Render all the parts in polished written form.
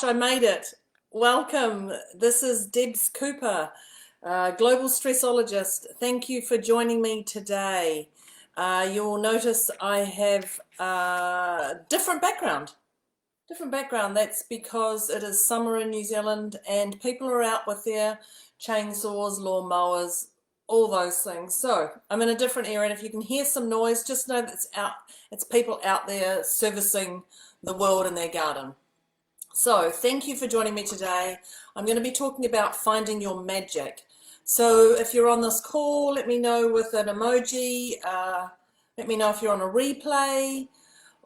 I made it. Welcome. This is Debz Cooper, Global Stressologist. Thank you for joining me today. You'll notice I have a different background. Different background. That's because it is summer in New Zealand and people are out with their chainsaws, lawnmowers, all those things. So I'm in a different area, and if you can hear some noise, just know that it's people out there servicing the world in their garden. So thank you for joining me today. I'm going to be talking about finding your magic. So if you're on this call, let me know with an emoji. Let me know if you're on a replay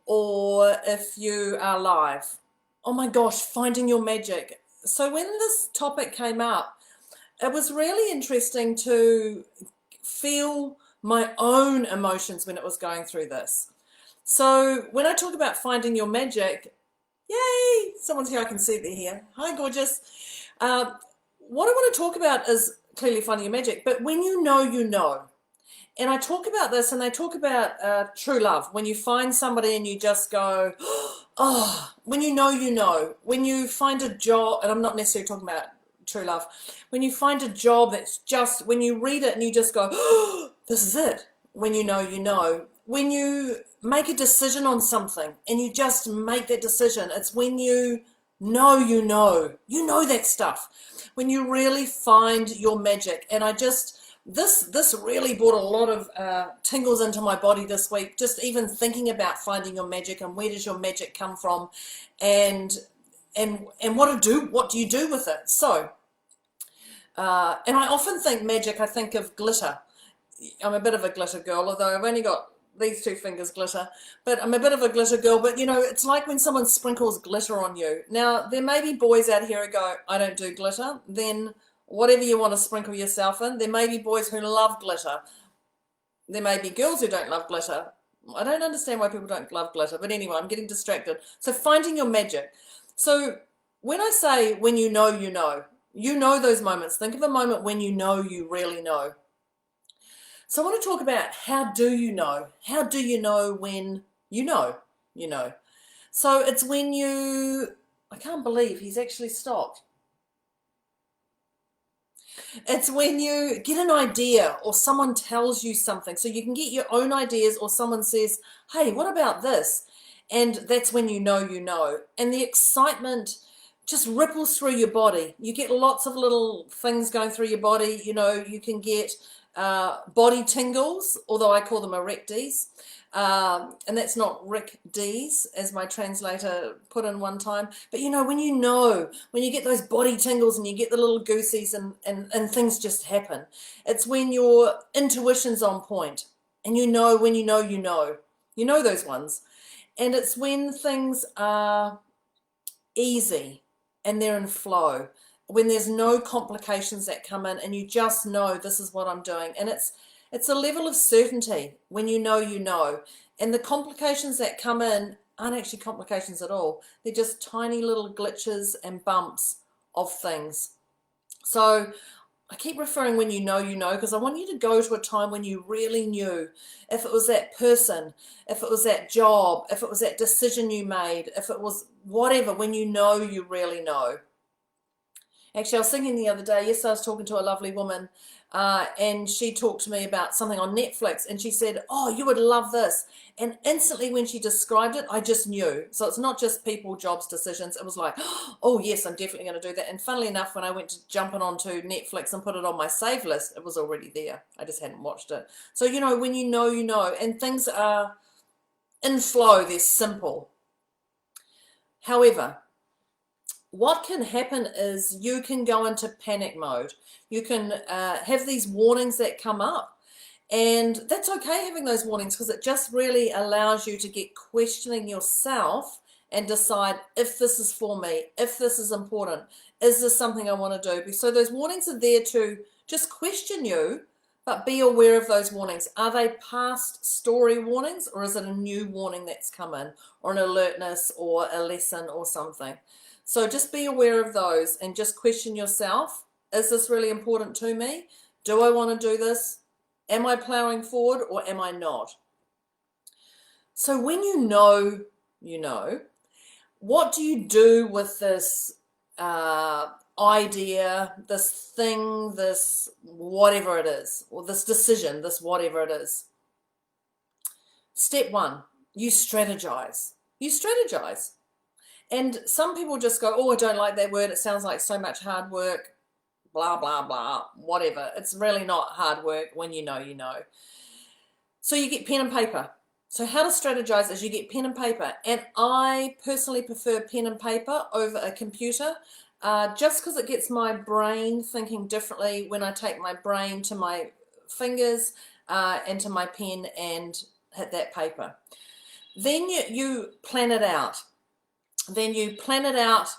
or if you are live. Oh my gosh, finding your magic. So when this topic came up, it was really interesting to feel my own emotions when it was going through this. So when I talk about finding your magic, yay! Someone's here, I can see they're here. Hi, gorgeous. What I want to talk about is clearly finding your magic, but when you know, you know. And I talk about this, and I talk about true love. When you find somebody and you just go, oh, when you know, you know. When you find a job, and I'm not necessarily talking about true love. When you find a job that's just, when you read it and you just go, oh, this is it. When you know, you know. When you make a decision on something and you just make that decision, it's when you know, you know. You know that stuff. When you really find your magic. And I just, this really brought a lot of tingles into my body this week, just even thinking about finding your magic and where does your magic come from, and what do you do with it. So and I often think magic, I think of glitter. I'm a bit of a glitter girl, although I've only got these two fingers glitter, but I'm a bit of a glitter girl. But you know, it's like when someone sprinkles glitter on you. Now there may be boys out here who go, I don't do glitter. Then whatever you want to sprinkle yourself in. There may be boys who love glitter. There may be girls who don't love glitter. I don't understand why people don't love glitter, but anyway, I'm getting distracted. So finding your magic. So when I say when you know, you know those moments. Think of a moment when you know you really know. So I want to talk about how do you know? How do you know when you know, you know? So it's when I can't believe he's actually stopped. It's when you get an idea or someone tells you something. So you can get your own ideas, or someone says, hey, what about this? And that's when you know, you know. And the excitement just ripples through your body. You get lots of little things going through your body. You know, you can get body tingles, although I call them erecties. And that's not Rick D's, as my translator put in one time. But you know, when you get those body tingles and you get the little goosies and things just happen. It's when your intuition's on point, and you know when you know, you know. You know those ones. And it's when things are easy and they're in flow, when there's no complications that come in and you just know this is what I'm doing. And it's a level of certainty when you know, you know. And the complications that come in aren't actually complications at all. They're just tiny little glitches and bumps of things. So I keep referring when you know, because I want you to go to a time when you really knew. If it was that person, if it was that job, if it was that decision you made, if it was whatever, when you know, you really know. Actually, I was thinking the other day, yes, I was talking to a lovely woman, and she talked to me about something on Netflix, and she said, oh, you would love this. And instantly when she described it, I just knew. So it's not just people, jobs, decisions. It was like, oh, yes, I'm definitely going to do that. And funnily enough, when I went to jumping onto Netflix and put it on my save list, it was already there. I just hadn't watched it. So, you know, when you know, and things are in flow, they're simple. However, what can happen is you can go into panic mode. You can have these warnings that come up. And that's okay having those warnings, because it just really allows you to get questioning yourself and decide if this is for me, if this is important, is this something I want to do? So those warnings are there to just question you, but be aware of those warnings. Are they past story warnings, or is it a new warning that's come in, or an alertness or a lesson or something? So just be aware of those and just question yourself. Is this really important to me? Do I want to do this? Am I plowing forward, or am I not? So when you know, you know, what do you do with this idea, this thing, this whatever it is, or this decision, this whatever it is? Step one, you strategize. You strategize. And some people just go, oh, I don't like that word. It sounds like so much hard work, blah, blah, blah, whatever. It's really not hard work when you know, you know. So you get pen and paper. So how to strategize is you get pen and paper. And I personally prefer pen and paper over a computer, just because it gets my brain thinking differently when I take my brain to my fingers and to my pen and hit that paper. Then you plan it out. Then you plan it out.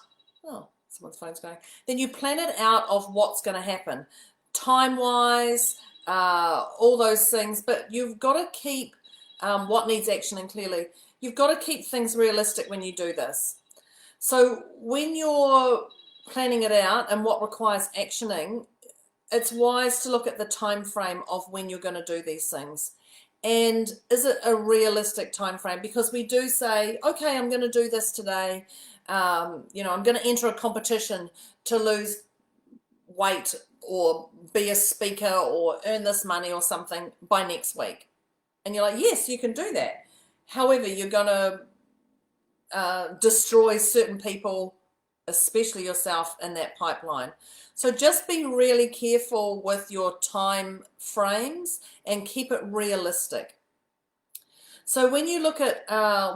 Oh, someone's phone's going. Then you plan it out of what's going to happen, time-wise, all those things. But you've got to keep what needs action, and clearly, you've got to keep things realistic when you do this. So when you're planning it out and what requires actioning, it's wise to look at the time frame of when you're going to do these things. And is it a realistic time frame? Because we do say, okay, I'm going to do this today. I'm going to enter a competition to lose weight or be a speaker or earn this money or something by next week. And you're like, yes, you can do that. However, you're going to destroy certain people, especially yourself, in that pipeline. So just be really careful with your time frames and keep it realistic. So when you look at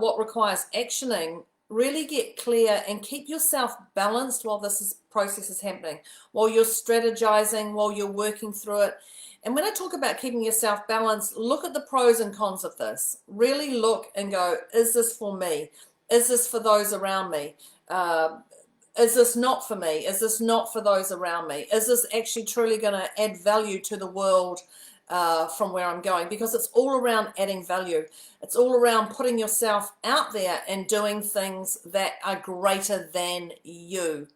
what requires actioning, really get clear and keep yourself balanced while this process is happening, while you're strategizing, while you're working through it. And when I talk about keeping yourself balanced, look at the pros and cons of this. Really look and go, is this for me? Is this for those around me? Is this not for me? Is this not for those around me? Is this actually truly going to add value to the world from where I'm going? Because it's all around adding value. It's all around putting yourself out there and doing things that are greater than you.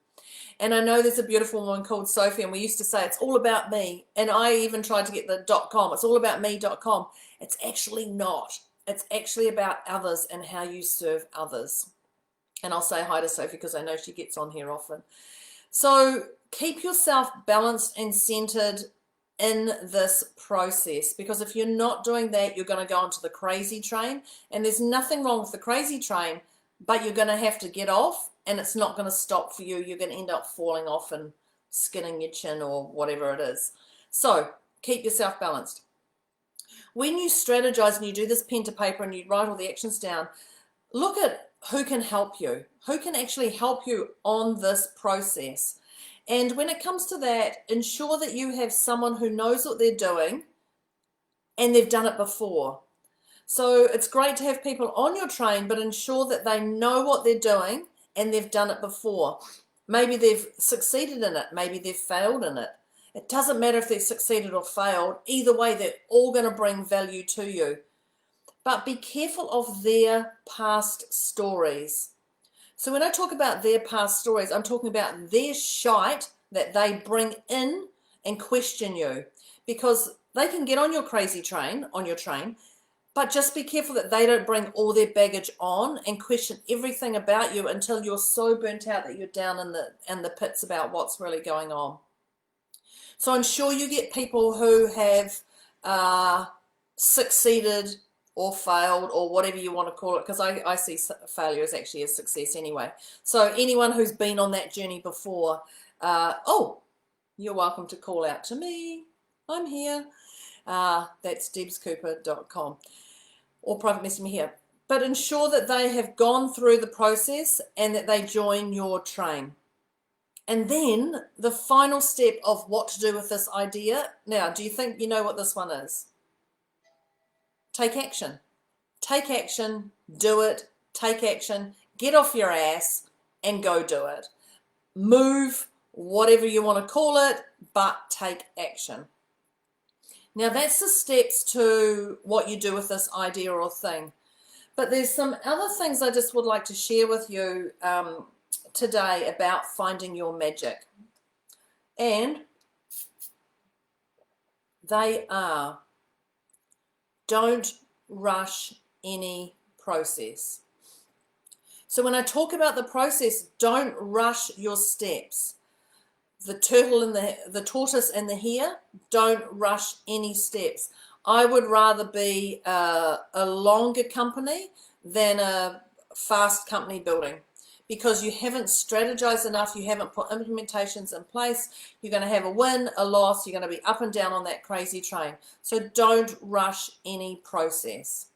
And I know there's a beautiful woman called Sophie, and we used to say it's all about me. And I even tried to get the .com. It's all about me.com. It's actually not. It's actually about others and how you serve others. And I'll say hi to Sophie because I know she gets on here often. So keep yourself balanced and centered in this process, because if you're not doing that, you're going to go onto the crazy train. And there's nothing wrong with the crazy train, but you're going to have to get off, and it's not going to stop for you. You're going to end up falling off and skinning your chin or whatever it is. So keep yourself balanced. When you strategize and you do this pen to paper and you write all the actions down, look at who can help you, who can actually help you on this process. And when it comes to that, ensure that you have someone who knows what they're doing and they've done it before. So it's great to have people on your train, but ensure that they know what they're doing and they've done it before. Maybe they've succeeded in it, maybe they've failed in it. It doesn't matter if they've succeeded or failed. Either way, they're all going to bring value to you. But be careful of their past stories. So when I talk about their past stories, I'm talking about their shite that they bring in and question you. Because they can get on your crazy train, on your train, but just be careful that they don't bring all their baggage on and question everything about you until you're so burnt out that you're down in the pits about what's really going on. So ensure you get people who have succeeded or failed or whatever you want to call it, because I see failure as actually a success anyway. So anyone who's been on that journey before, you're welcome to call out to me. I'm here. That's debzcooper.com, or private message me here. But ensure that they have gone through the process and that they join your train. And then the final step of what to do with this idea. Now, do you think you know what this one is? Take action. Take action, do it, take action, get off your ass and go do it. Move, whatever you want to call it, but take action. Now that's the steps to what you do with this idea or thing. But there's some other things I just would like to share with you today about finding your magic. And they are: don't rush any process. So when I talk about the process, don't rush your steps. The turtle and the tortoise and the hare, don't rush any steps. I would rather be a longer company than a fast company building, because you haven't strategized enough, you haven't put implementations in place. You're going to have a win, a loss, you're going to be up and down on that crazy train. So don't rush any process.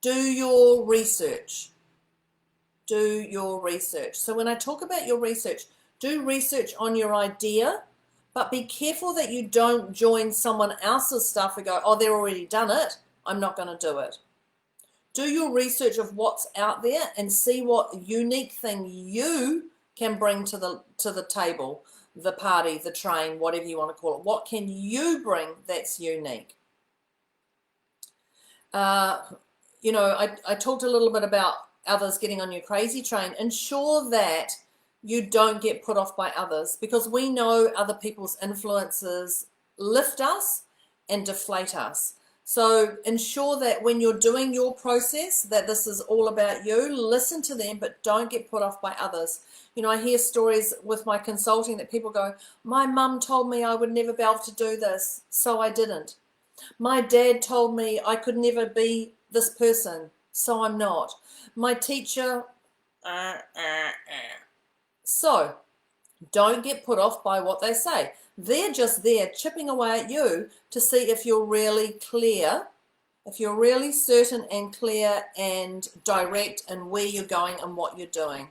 Do your research. Do your research. So when I talk about your research, do research on your idea, but be careful that you don't join someone else's stuff and go, oh, they've already done it, I'm not going to do it. Do your research of what's out there and see what unique thing you can bring to the table, the party, the train, whatever you want to call it. What can you bring that's unique? You know, I talked a little bit about others getting on your crazy train. Ensure that you don't get put off by others, because we know other people's influences lift us and deflate us. So ensure that when you're doing your process, that this is all about you. Listen to them, but don't get put off by others. You know, I hear stories with my consulting that people go, my mum told me I would never be able to do this, so I didn't. My dad told me I could never be this person, so I'm not. My teacher, So don't get put off by what they say. They're just there chipping away at you to see if you're really clear, if you're really certain and clear and direct in where you're going and what you're doing.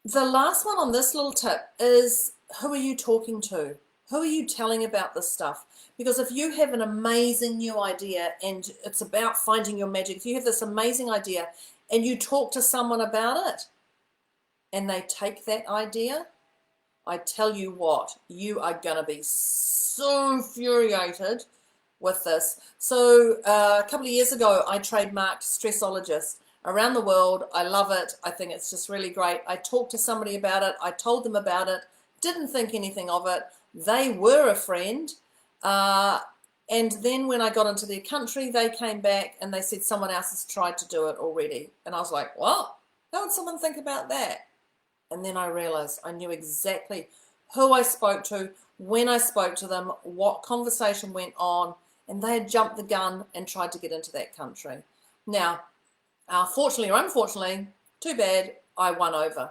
The last one on this little tip is, who are you talking to? Who are you telling about this stuff? Because if you have an amazing new idea and it's about finding your magic, if you have this amazing idea and you talk to someone about it and they take that idea, I tell you what, you are going to be so infuriated with this. So a couple of years ago, I trademarked Stressologist around the world. I love it. I think it's just really great. I talked to somebody about it. I told them about it. Didn't think anything of it. They were a friend. And then when I got into their country, they came back and they said someone else has tried to do it already. And I was like, what? How would someone think about that? And then I realized I knew exactly who I spoke to, when I spoke to them, what conversation went on, and they had jumped the gun and tried to get into that country. Now, fortunately or unfortunately, too bad, I won over.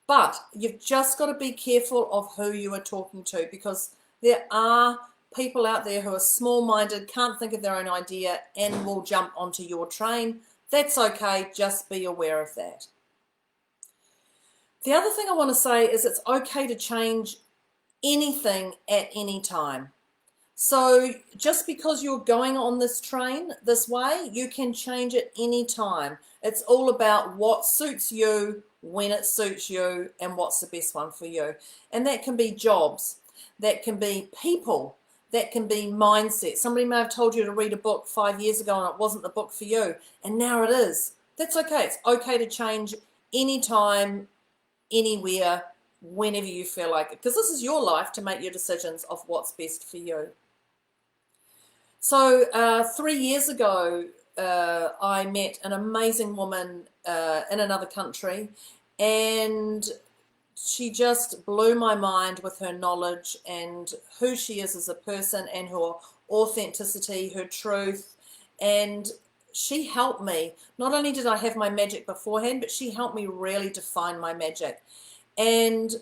But you've just got to be careful of who you are talking to, because there are people out there who are small-minded, can't think of their own idea, and will jump onto your train. That's okay, just be aware of that. The other thing I want to say is it's okay to change anything at any time. So just because you're going on this train this way, you can change it any time. It's all about what suits you, when it suits you, and what's the best one for you. And that can be jobs, that can be people, that can be mindset. Somebody may have told you to read a book 5 years ago and it wasn't the book for you, and now it is. That's okay. It's okay to change anytime, anywhere, whenever you feel like it, because this is your life to make your decisions of what's best for you. So 3 years ago, I met an amazing woman in another country, and she just blew my mind with her knowledge and who she is as a person and her authenticity, her truth. And she helped me. Not only did I have my magic beforehand, but she helped me really define my magic. And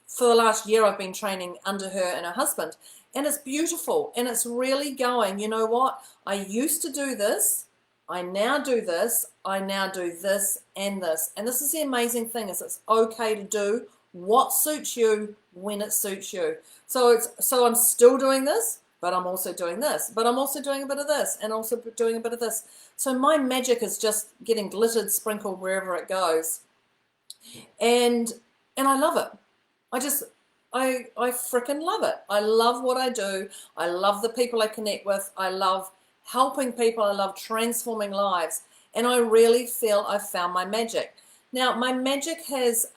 for the last year, I've been training under her and her husband. And it's beautiful. And it's really going, you know what? I used to do this. I now do this. I now do this and this. And this is the amazing thing, is it's okay to do what suits you when it suits you. So I'm still doing this, but I'm also doing this, but I'm also doing a bit of this and also doing a bit of this. So my magic is just getting glittered, sprinkled wherever it goes. And I love it. I freaking love it. I love what I do. I love the people I connect with. I love helping people. I love transforming lives. And I really feel I've found my magic. Now, my magic has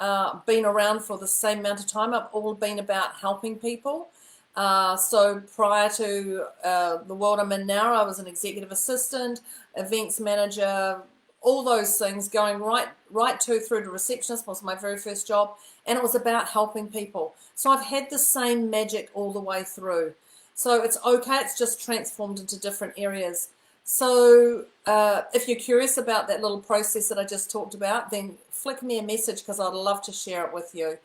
been around for the same amount of time. I've all been about helping people. So prior to the world I'm in now, I was an executive assistant, events manager, all those things, going right through to receptionist was my very first job, and it was about helping people. So I've had the same magic all the way through. So it's okay, it's just transformed into different areas. So if you're curious about that little process that I just talked about, then flick me a message because I'd love to share it with you.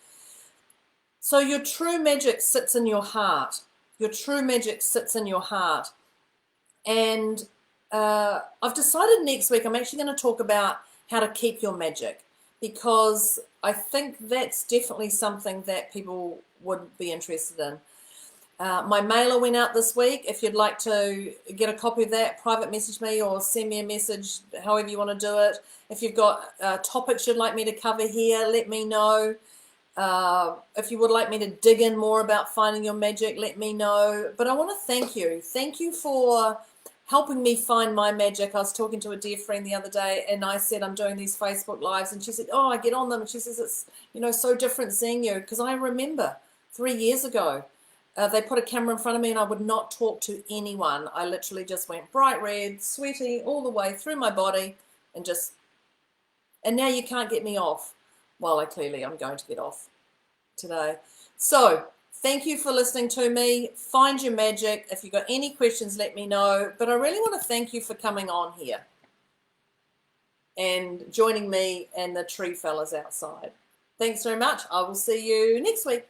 So your true magic sits in your heart. Your true magic sits in your heart. And I've decided next week I'm actually going to talk about how to keep your magic, because I think that's definitely something that people would be interested in. My mailer went out this week. If you'd like to get a copy of that, private message me or send me a message, however you want to do it. If you've got topics you'd like me to cover here, let me know. If you would like me to dig in more about finding your magic, let me know. But I want to thank you. Thank you for helping me find my magic. I was talking to a dear friend the other day, and I said I'm doing these Facebook Lives, and she said, oh, I get on them. And she says, it's so different seeing you. Because I remember 3 years ago, they put a camera in front of me and I would not talk to anyone. I literally just went bright red, sweaty all the way through my body, and now you can't get me off. Well, clearly I'm going to get off today. So thank you for listening to me. Find your magic. If you've got any questions, let me know. But I really want to thank you for coming on here and joining me and the tree fellas outside. Thanks very much. I will see you next week.